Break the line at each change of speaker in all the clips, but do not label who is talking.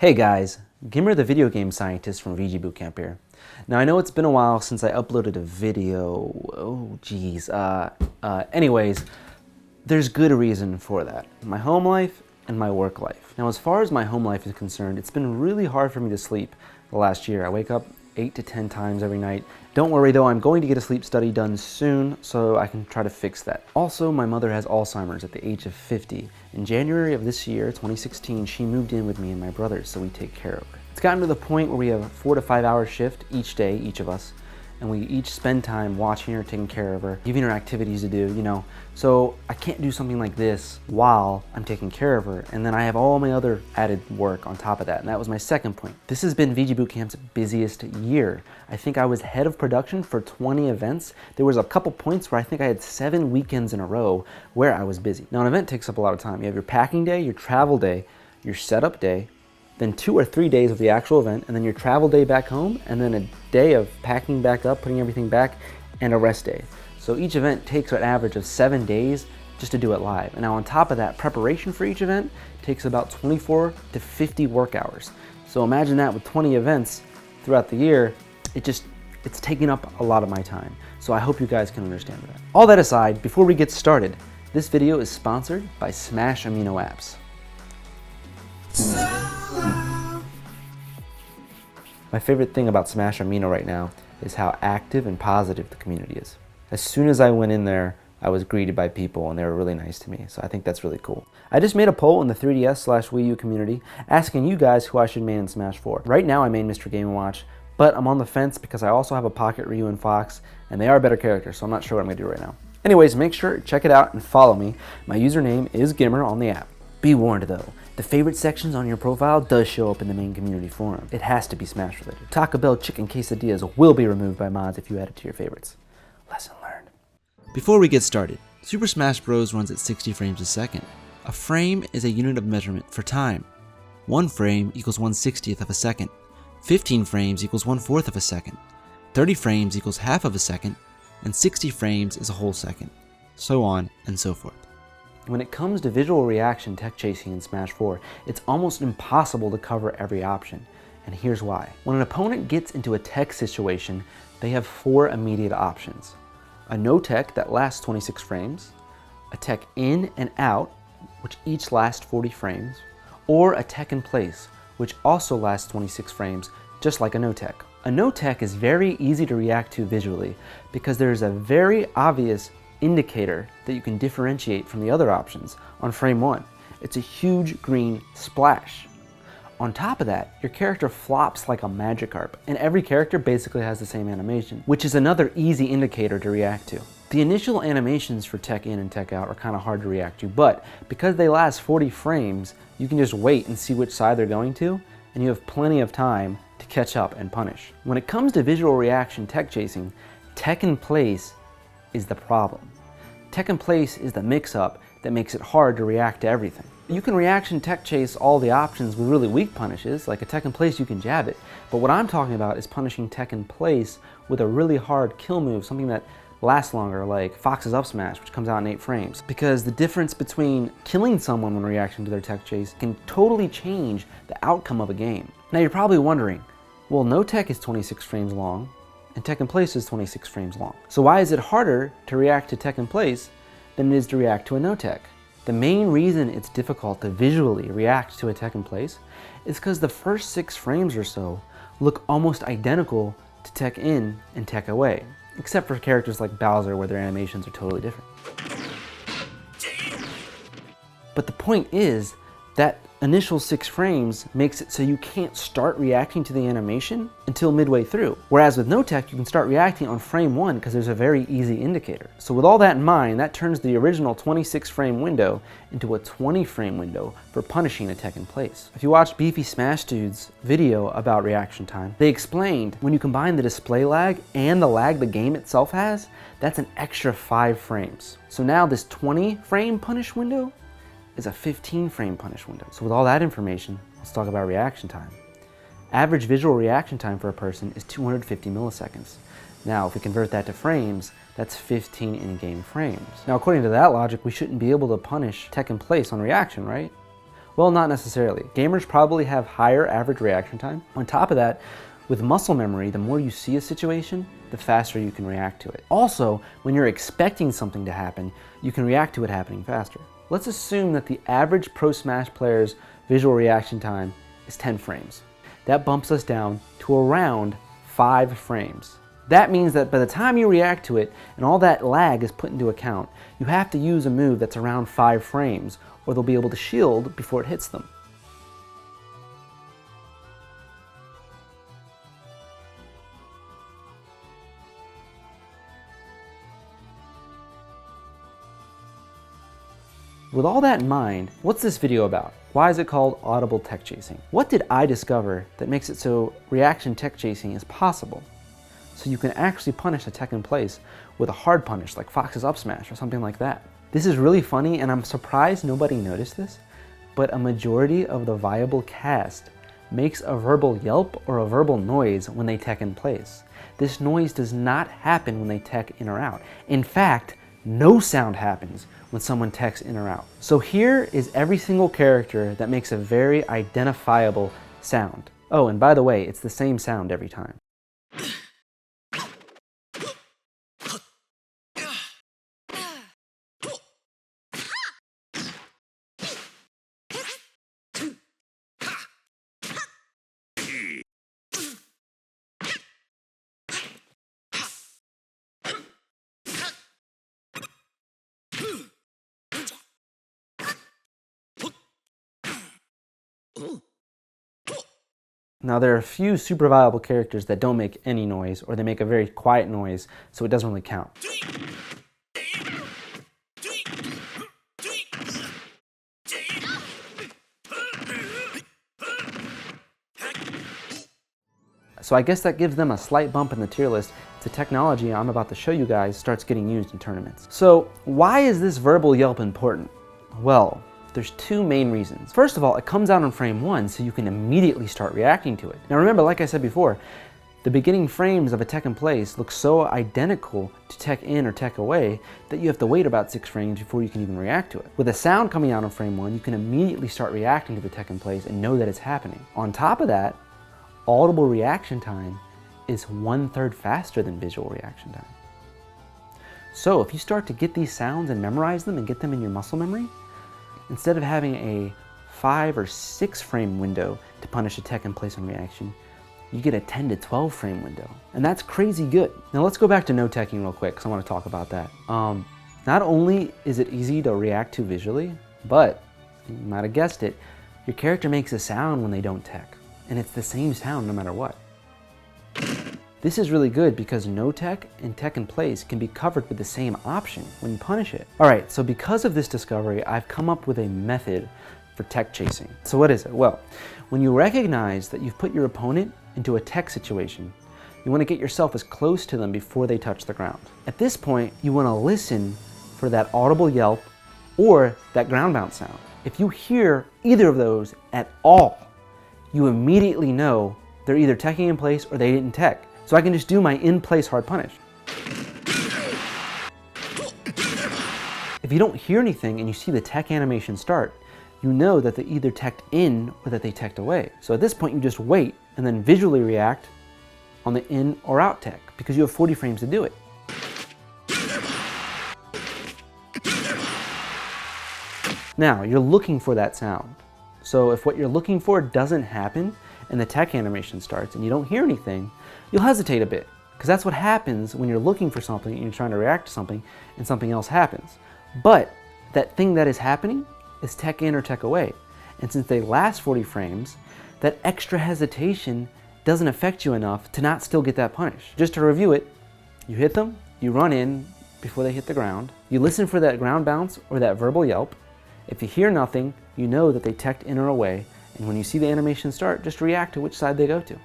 Hey guys, GimR the video game scientist from VG Bootcamp here. Now I know it's been a while since I uploaded a video. Anyways, there's good reason for that. My home life and my work life. Now as far as my home life is concerned, it's been really hard for me to sleep the last year. I wake up 8 to 10 times every night. Don't worry though, I'm going to get a sleep study done soon so I can try to fix that. Also, my mother has Alzheimer's at the age of 50. In January of this year, 2016, she moved in with me and my brothers so we take care of her. It's gotten to the point where we have a 4 to 5 hour shift each day, each of us, and we each spend time watching her, taking care of her, giving her activities to do, So I can't do something like this while I'm taking care of her, and then I have all my other added work on top of that, and that was my second point. This has been VG Bootcamp's busiest year. I think I was head of production for 20 events. There was a couple points where I think I had 7 weekends in a row where I was busy. Now an event takes up a lot of time. You have your packing day, your travel day, your setup day, then 2 or 3 days of the actual event, and then your travel day back home, and then a day of packing back up, putting everything back, and a rest day. So each event takes an average of 7 days just to do it live. And now on top of that, preparation for each event takes about 24 to 50 work hours. So imagine that with 20 events throughout the year, it's taking up a lot of my time. So I hope you guys can understand that. All that aside, before we get started, this video is sponsored by Smash Amino Apps. My favorite thing about Smash Amino right now is how active and positive the community is. As soon as I went in there, I was greeted by people and they were really nice to me, so I think that's really cool. I just made a poll in the 3DS/Wii U community asking you guys who I should main in Smash 4. Right now I main Mr. Game & Watch, but I'm on the fence because I also have a Pocket Ryu and Fox, and they are better characters, so I'm not sure what I'm gonna do right now. Anyways, make sure to check it out and follow me. My username is GimR on the app. Be warned though, the favorite sections on your profile does show up in the main community forum. It has to be Smash related. Taco Bell chicken quesadillas will be removed by mods if you add it to your favorites. Lesson learned. Before we get started, Super Smash Bros. Runs at 60 frames a second. A frame is a unit of measurement for time. 1 frame equals 1/60th of a second. 15 frames equals 1/4 of a second. 30 frames equals half of a second. And 60 frames is a whole second. So on and so forth. When it comes to visual reaction tech chasing in Smash 4, it's almost impossible to cover every option, and here's why. When an opponent gets into a tech situation, they have 4 immediate options. A no tech that lasts 26 frames, a tech in and out, which each lasts 40 frames, or a tech in place, which also lasts 26 frames, just like a no tech. A no tech is very easy to react to visually because there's a very obvious indicator that you can differentiate from the other options on frame 1. It's a huge green splash. On top of that, your character flops like a Magikarp, and every character basically has the same animation, which is another easy indicator to react to. The initial animations for tech in and tech out are kind of hard to react to, but because they last 40 frames, you can just wait and see which side they're going to, and you have plenty of time to catch up and punish. When it comes to visual reaction tech chasing, tech in place is the problem. Tech in place is the mix-up that makes it hard to react to everything. You can reaction tech chase all the options with really weak punishes, like a tech in place you can jab it, but what I'm talking about is punishing tech in place with a really hard kill move, something that lasts longer, like Fox's up smash, which comes out in 8 frames. Because the difference between killing someone when reacting to their tech chase can totally change the outcome of a game. Now you're probably wondering, well, no tech is 26 frames long, and tech in place is 26 frames long. So why is it harder to react to tech in place than it is to react to a no tech? The main reason it's difficult to visually react to a tech in place is because the first 6 frames or so look almost identical to tech in and tech away, except for characters like Bowser where their animations are totally different. But the point is that initial 6 frames makes it so you can't start reacting to the animation until midway through. Whereas with no tech, you can start reacting on frame 1 because there's a very easy indicator. So with all that in mind, that turns the original 26 frame window into a 20 frame window for punishing a tech in place. If you watched Beefy Smash Dude's video about reaction time, they explained when you combine the display lag and the lag the game itself has, that's an extra 5 frames. So now this 20 frame punish window is a 15 frame punish window. So with all that information, let's talk about reaction time. Average visual reaction time for a person is 250 milliseconds. Now, if we convert that to frames, that's 15 in-game frames. Now, according to that logic, we shouldn't be able to punish tech in place on reaction, right? Well, not necessarily. Gamers probably have higher average reaction time. On top of that, with muscle memory, the more you see a situation, the faster you can react to it. Also, when you're expecting something to happen, you can react to it happening faster. Let's assume that the average Pro Smash player's visual reaction time is 10 frames. That bumps us down to around 5 frames. That means that by the time you react to it and all that lag is put into account, you have to use a move that's around 5 frames, or they'll be able to shield before it hits them. With all that in mind, what's this video about? Why is it called Audible Tech Chasing? What did I discover that makes it so reaction tech chasing is possible? So you can actually punish a tech in place with a hard punish like Fox's up smash or something like that. This is really funny, and I'm surprised nobody noticed this, but a majority of the viable cast makes a verbal yelp or a verbal noise when they tech in place. This noise does not happen when they tech in or out. In fact, no sound happens when someone techs in or out. So here is every single character that makes a very identifiable sound. Oh, and by the way, it's the same sound every time. Now there are a few super viable characters that don't make any noise, or they make a very quiet noise, so it doesn't really count. So I guess that gives them a slight bump in the tier list if the technology I'm about to show you guys starts getting used in tournaments. So why is this verbal yelp important? Well, there's two main reasons. First of all, it comes out on frame 1, so you can immediately start reacting to it. Now remember, like I said before, the beginning frames of a tech in place look so identical to tech in or tech away that you have to wait about 6 frames before you can even react to it. With a sound coming out on frame 1, you can immediately start reacting to the tech in place and know that it's happening. On top of that, audible reaction time is 1/3 faster than visual reaction time. So if you start to get these sounds and memorize them and get them in your muscle memory, instead of having a 5 or 6 frame window to punish a tech in place on reaction, you get a 10 to 12 frame window. And that's crazy good. Now let's go back to no teching real quick, because I want to talk about that. Not only is it easy to react to visually, but you might have guessed it, your character makes a sound when they don't tech. And it's the same sound no matter what. This is really good because no tech and tech in place can be covered with the same option when you punish it. Alright, so because of this discovery, I've come up with a method for tech chasing. So what is it? Well, when you recognize that you've put your opponent into a tech situation, you want to get yourself as close to them before they touch the ground. At this point, you want to listen for that audible yelp or that ground bounce sound. If you hear either of those at all, you immediately know they're either teching in place or they didn't tech. So I can just do my in-place hard punish. If you don't hear anything and you see the tech animation start, you know that they either teched in or that they teched away. So at this point you just wait and then visually react on the in or out tech because you have 40 frames to do it. Now you're looking for that sound. So if what you're looking for doesn't happen and the tech animation starts and you don't hear anything, you'll hesitate a bit, because that's what happens when you're looking for something and you're trying to react to something and something else happens. But that thing that is happening is tech in or tech away. And since they last 40 frames, that extra hesitation doesn't affect you enough to not still get that punish. Just to review it, you hit them, you run in before they hit the ground, you listen for that ground bounce or that verbal yelp. If you hear nothing, you know that they teched in or away, and when you see the animation start, just react to which side they go to.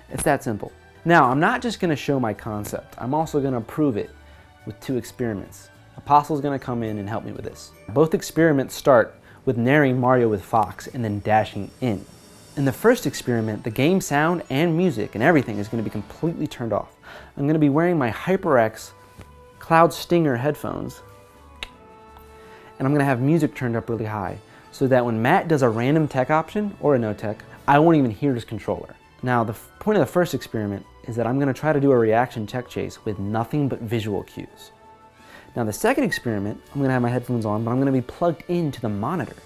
It's that simple. Now, I'm not just going to show my concept, I'm also going to prove it with 2 experiments. Apostle's going to come in and help me with this. Both experiments start with naring Mario with Fox and then dashing in. In the first experiment, the game sound and music and everything is going to be completely turned off. I'm going to be wearing my HyperX Cloud Stinger headphones, and I'm going to have music turned up really high. so that when Matt does a random tech option or a no tech, I won't even hear his controller. Now, the point of the first experiment is that I'm going to try to do a reaction tech chase with nothing but visual cues. Now, the second experiment, I'm going to have my headphones on, but I'm going to be plugged into the monitor.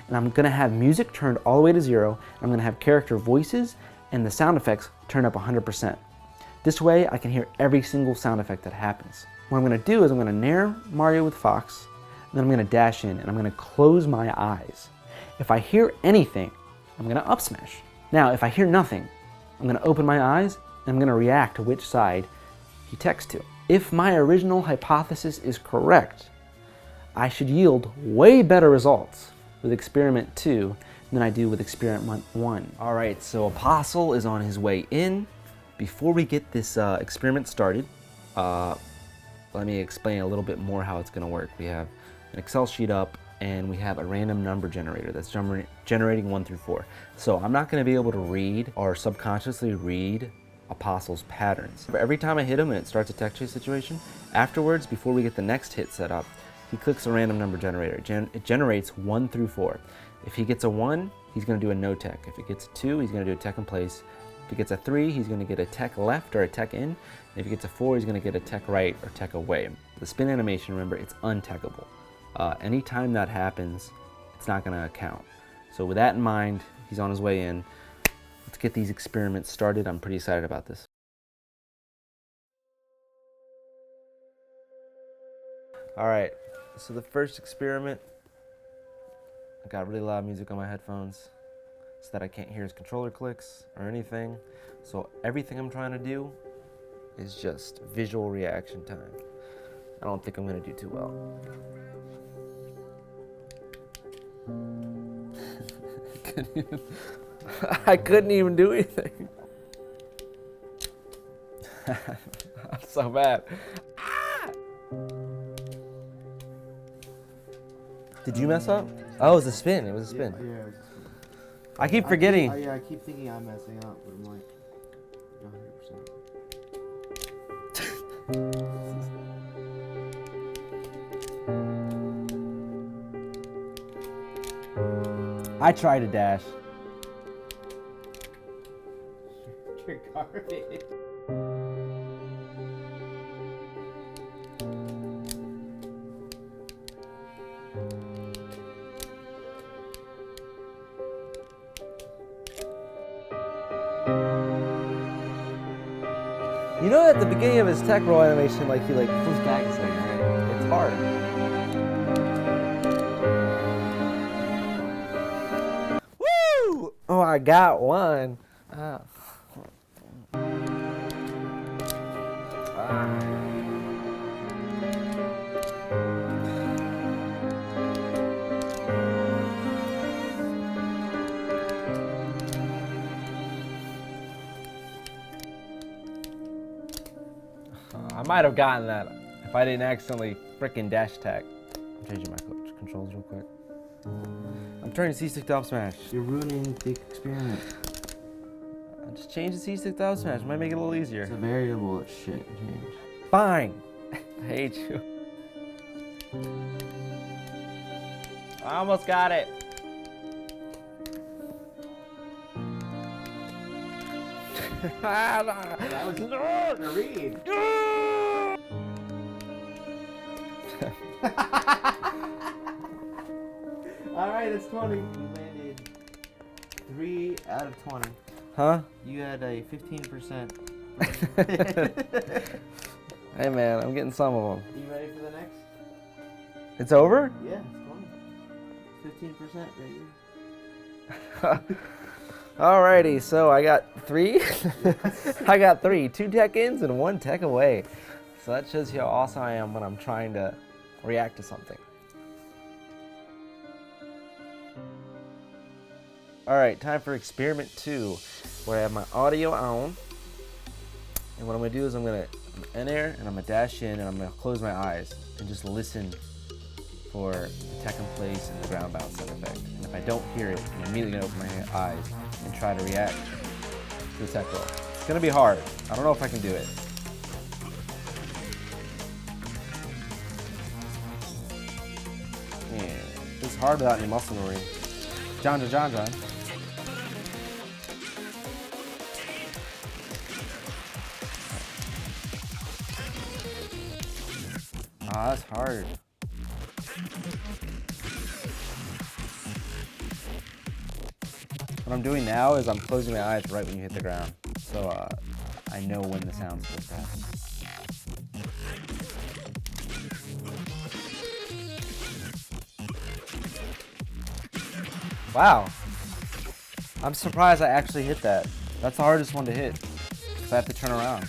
And I'm going to have music turned all the way to 0. I'm going to have character voices and the sound effects turned up 100%. This way, I can hear every single sound effect that happens. What I'm going to do is I'm going to nair Mario with Fox, and then I'm going to dash in, and I'm going to close my eyes. If I hear anything, I'm going to up smash. Now, if I hear nothing, I'm going to open my eyes, and I'm going to react to which side he texts to. If my original hypothesis is correct, I should yield way better results with experiment 2 than I do with experiment 1. All right, so Apostle is on his way in. Before we get this experiment started, let me explain a little bit more how it's going to work. We have an Excel sheet up, and we have a random number generator that's generating 1 through 4. So I'm not going to be able to read or subconsciously read Apostle's patterns. Every time I hit him and it starts a tech chase situation, afterwards, before we get the next hit set up, he clicks a random number generator. It generates 1 through 4. If he gets a 1, he's going to do a no tech. If it gets a 2, he's going to do a tech in place. If he gets a 3, he's going to get a tech left or a tech in. And if he gets a 4, he's going to get a tech right or tech away. The spin animation, remember, it's untechable. Anytime that happens, it's not going to count. So with that in mind, he's on his way in. Let's get these experiments started. I'm pretty excited about this. All right, so the first experiment, I got really loud music on my headphones so that I can't hear his controller clicks or anything. So everything I'm trying to do is just visual reaction time. I don't think I'm gonna do too well. I couldn't even do anything. That's so bad. Ah! Did you mess up? Oh, it was a spin. It was a spin.
Yeah, it was a spin.
I keep forgetting.
I keep thinking I'm messing up, but I'm like, 100%.
I tried to dash.
You're garbage.
You know at the beginning of his tech roll animation, like he pulls back a second, right? It's hard. Woo! Oh, I got one. I might have gotten that if I didn't accidentally frickin' dash attack. I'm changing my controls real quick. I'm turning C-stick to up smash.
You're ruining the experiment.
I just change the C-stick to up smash. Might make it a little easier.
It's a variable that shit change.
Fine. I hate you. I almost got it.
That was hard to read. Alright, it's 20. You landed 3 out of 20.
Huh?
You had a 15%.
Hey man, I'm getting some of them.
You ready for the next?
It's over?
Yeah, it's 20. 15% right here.
Alrighty, so I got 3. I got 3. 2 tech ins and 1 tech away. So that shows you how awesome I am when I'm trying to react to something. Alright, time for experiment 2, where I have my audio on. And what I'm going to do is I'm going to in air and I'm going to dash in and I'm going to close my eyes and just listen for the tech in place and the ground bounce sound effect. And if I don't hear it, I'm immediately going to open my eyes and try to react to the tech roll. It's going to be hard. I don't know if I can do it. Yeah, it's hard without any muscle memory. John. Ah, that's hard. What I'm doing now is I'm closing my eyes right when you hit the ground. So I know when the sound's supposed to happen. Wow. I'm surprised I actually hit that. That's the hardest one to hit, because I have to turn around.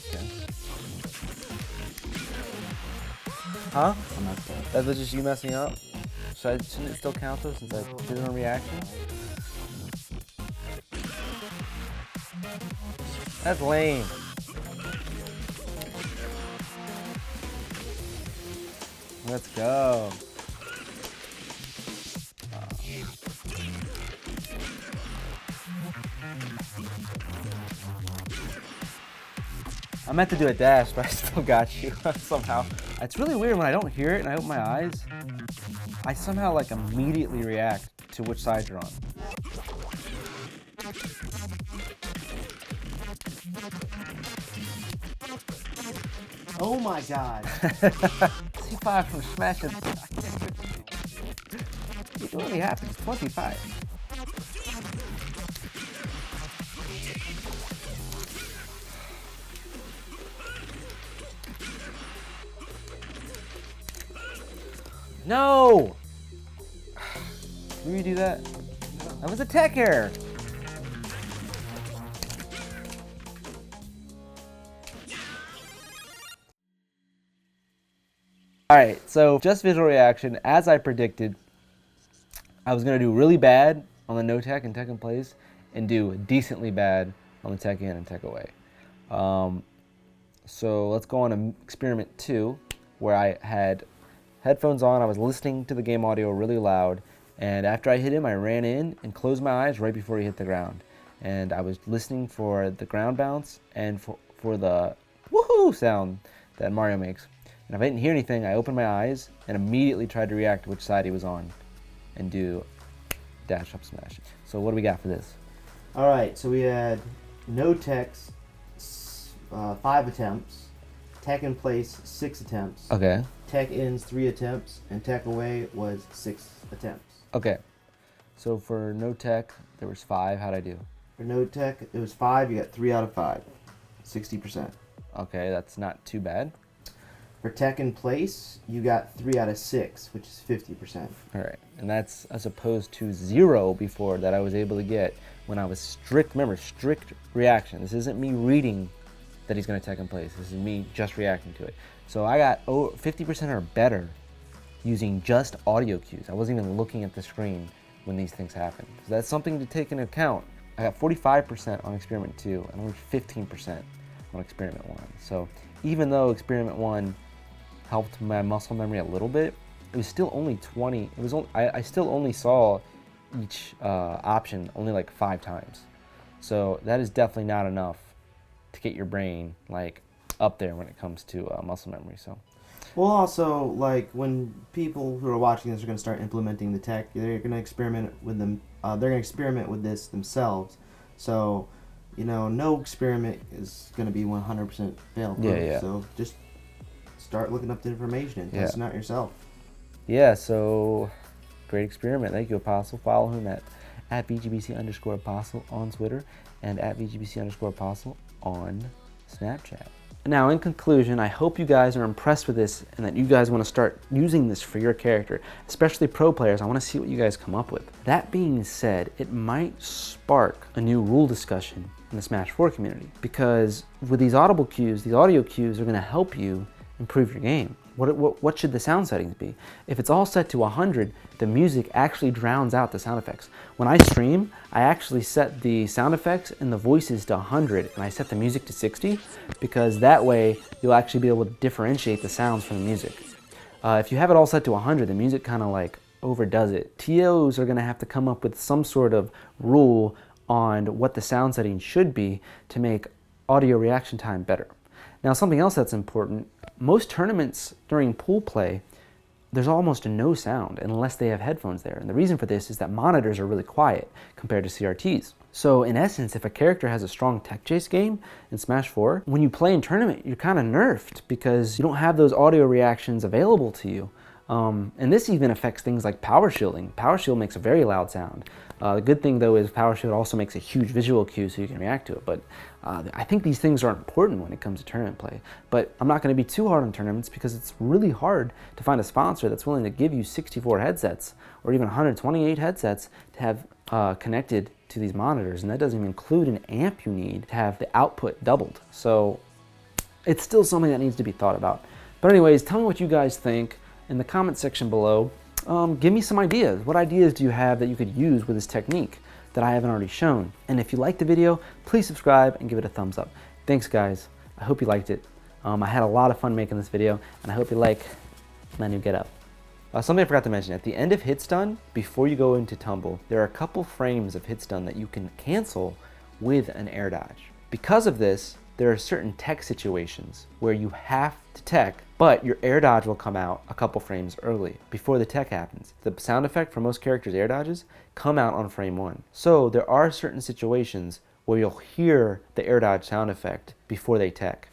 Okay. Huh? That was just you messing up? Shouldn't it still count though, since I did a reaction? That's lame. Let's go. I meant to do a dash, but I still got you somehow. It's really weird when I don't hear it and I open my eyes. I somehow like immediately react to which side you're on.
Oh my god.
C5 from smashing. It only happens 25. No! Can you redo that? That was a tech error. Alright, so just visual reaction, as I predicted, I was going to do really bad on the no tech and tech in place, and do decently bad on the tech in and tech away. So let's go on to experiment 2, where I had headphones on, I was listening to the game audio really loud, and after I hit him, I ran in and closed my eyes right before he hit the ground. And I was listening for the ground bounce and for the woohoo sound that Mario makes. And if I didn't hear anything, I opened my eyes and immediately tried to react to which side he was on and do dash up smash. So what do we got for this?
Alright, so we had no techs, 5 attempts, tech in place, 6 attempts.
Okay.
Tech ins, 3 attempts, and tech away was 6 attempts.
Okay. So for no tech, there was 5. How'd I do?
For no tech, it was 5. You got 3 out of 5. 60%.
Okay, that's not too bad.
For tech in place, you got 3 out of 6, which is 50%.
All right, and that's as opposed to 0 before that I was able to get when I was strict. Remember, strict reaction. This isn't me reading that he's going to tech in place. This is me just reacting to it. So I got 50% or better using just audio cues. I wasn't even looking at the screen when these things happen. So that's something to take into account. I got 45% on experiment 2 and only 15% on experiment 1. So even though experiment 1 helped my muscle memory a little bit, it was still only 20. It was only, I still only saw each option only like 5 times. So that is definitely not enough to get your brain like up there when it comes to muscle memory. So
well, also, like, when people who are watching this are going to start implementing the tech, they're going to experiment with them. They're going to experiment with this themselves. So, you know, no experiment is going to be 100% fail-proof.
Yeah. So
just start looking up the information and testing out yourself.
Yeah, so great experiment. Thank you, Apostle. Follow him at VGBC_Apostle on Twitter and at VGBC_Apostle on Snapchat. Now, in conclusion, I hope you guys are impressed with this and that you guys want to start using this for your character, especially pro players. I want to see what you guys come up with. That being said, it might spark a new rule discussion in the Smash 4 community, because with these audible cues, these audio cues are going to help you improve your game. What should the sound settings be? If it's all set to 100, the music actually drowns out the sound effects. When I stream, I actually set the sound effects and the voices to 100, and I set the music to 60, because that way you'll actually be able to differentiate the sounds from the music. If you have it all set to 100, the music kind of like overdoes it. TOs are going to have to come up with some sort of rule on what the sound setting should be to make audio reaction time better. Now, something else that's important, most tournaments during pool play, there's almost no sound unless they have headphones there. And the reason for this is that monitors are really quiet compared to CRTs. So in essence, if a character has a strong tech chase game in Smash 4, when you play in tournament, you're kind of nerfed because you don't have those audio reactions available to you. And this even affects things like power shielding. Power shield makes a very loud sound. The good thing though is power shield also makes a huge visual cue so you can react to it. But I think these things are important when it comes to tournament play. But I'm not going to be too hard on tournaments because it's really hard to find a sponsor that's willing to give you 64 headsets or even 128 headsets to have connected to these monitors. And that doesn't even include an amp you need to have the output doubled. So it's still something that needs to be thought about. But anyways, tell me what you guys think in the comment section below. Give me some ideas. What ideas do you have that you could use with this technique that I haven't already shown? And if you liked the video, please subscribe and give it a thumbs up. Thanks guys. I hope you liked it. I had a lot of fun making this video and I hope you like my new getup. Something I forgot to mention, at the end of hit stun, before you go into tumble, there are a couple frames of hit stun that you can cancel with an air dodge. Because of this, there are certain tech situations where you have to tech, but your air dodge will come out a couple frames early, before the tech happens. The sound effect for most characters' air dodges come out on frame 1. So there are certain situations where you'll hear the air dodge sound effect before they tech.